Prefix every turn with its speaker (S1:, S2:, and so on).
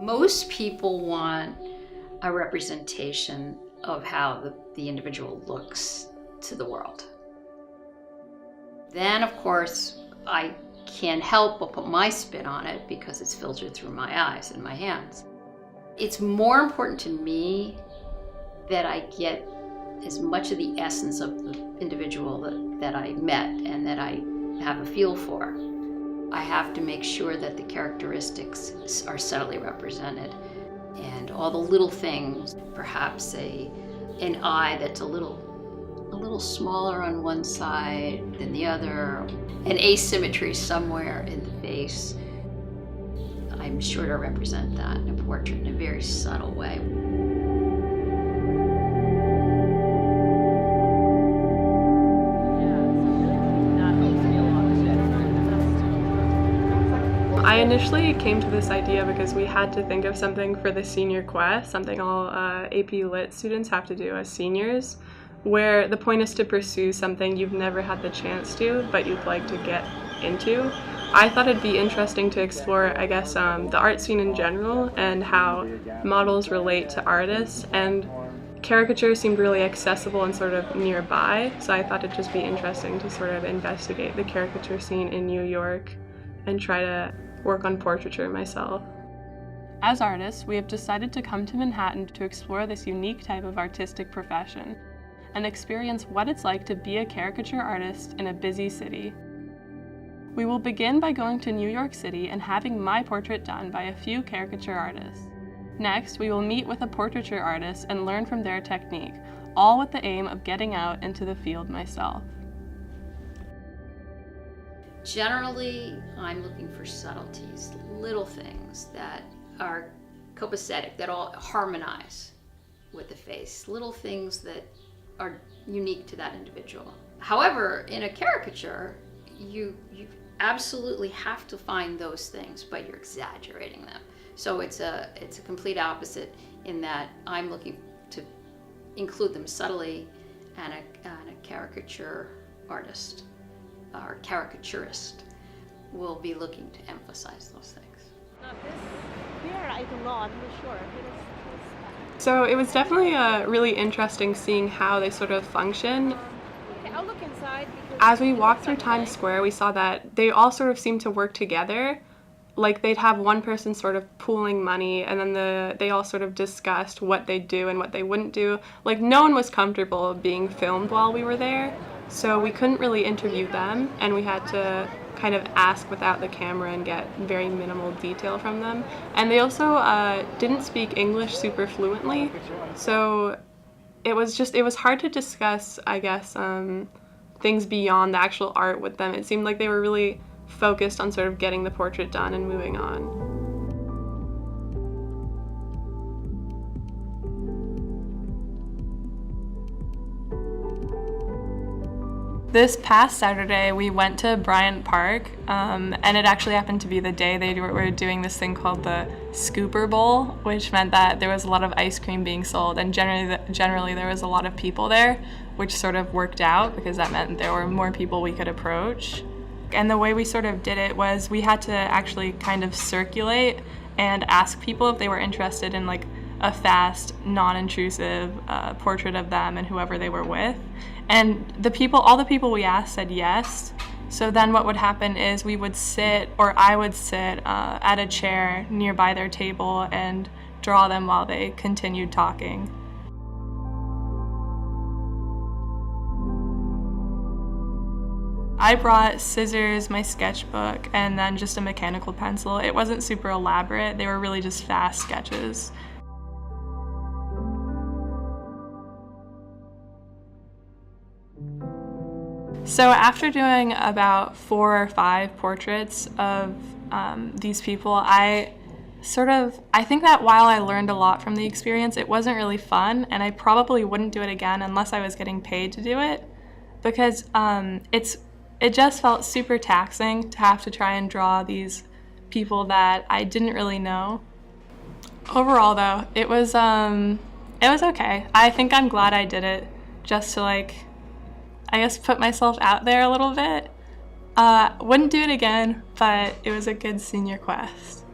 S1: Most people want a representation of how the individual looks to the world. Then, of course, I can't help but put my spin on it because it's filtered through my eyes and my hands. It's more important to me that I get as much of the essence of the individual that I met and that I have a feel for. I have to make sure that the characteristics are subtly represented and all the little things, perhaps an eye that's a little smaller on one side than the other, an asymmetry somewhere in the face. I'm sure to represent that in a portrait in a very subtle way.
S2: I initially came to this idea because we had to think of something for the senior quest, something all AP Lit students have to do as seniors, where the point is to pursue something you've never had the chance to, but you'd like to get into. I thought it'd be interesting to explore, I guess, the art scene in general and how models relate to artists, and caricature seemed really accessible and sort of nearby, so I thought it'd just be interesting to sort of investigate the caricature scene in New York and try to work on portraiture myself. As artists, we have decided to come to Manhattan to explore this unique type of artistic profession and experience what it's like to be a caricature artist in a busy city. We will begin by going to New York City and having my portrait done by a few caricature artists. Next, we will meet with a portraiture artist and learn from their technique, all with the aim of getting out into the field myself.
S1: Generally, I'm looking for subtleties, little things that are copacetic, that all harmonize with the face, little things that are unique to that individual. However, in a caricature, you absolutely have to find those things, but you're exaggerating them. So it's a complete opposite in that I'm looking to include them subtly, and a caricature artist or caricaturist will be looking to emphasize those things.
S3: Here, I don't know, I'm not sure.
S2: So it was definitely really interesting seeing how they sort of function.
S3: Okay, I'll look inside.
S2: As we walked through Times Square, we saw that they all sort of seemed to work together. Like they'd have one person sort of pooling money, and then they all sort of discussed what they'd do and what they wouldn't do. Like no one was comfortable being filmed while we were there, so we couldn't really interview them, and we had to kind of ask without the camera and get very minimal detail from them. And they also didn't speak English super fluently, so it was hard to discuss, I guess, things beyond the actual art with them. It seemed like they were really focused on sort of getting the portrait done and moving on. This past Saturday, we went to Bryant Park, and it actually happened to be the day they were doing this thing called the Scooper Bowl, which meant that there was a lot of ice cream being sold, and generally there was a lot of people there, which sort of worked out because that meant there were more people we could approach. And the way we sort of did it was we had to actually kind of circulate and ask people if they were interested in like a fast, non-intrusive portrait of them and whoever they were with. And all the people we asked said yes. So then what would happen is we would sit, or I would sit at a chair nearby their table and draw them while they continued talking. I brought scissors, my sketchbook, and then just a mechanical pencil. It wasn't super elaborate, they were really just fast sketches. So after doing about 4 or 5 portraits of these people, I think that while I learned a lot from the experience, it wasn't really fun, and I probably wouldn't do it again unless I was getting paid to do it, because it just felt super taxing to have to try and draw these people that I didn't really know. Overall though, it was okay. I think I'm glad I did it just to I guess put myself out there a little bit. Wouldn't do it again, but it was a good senior quest.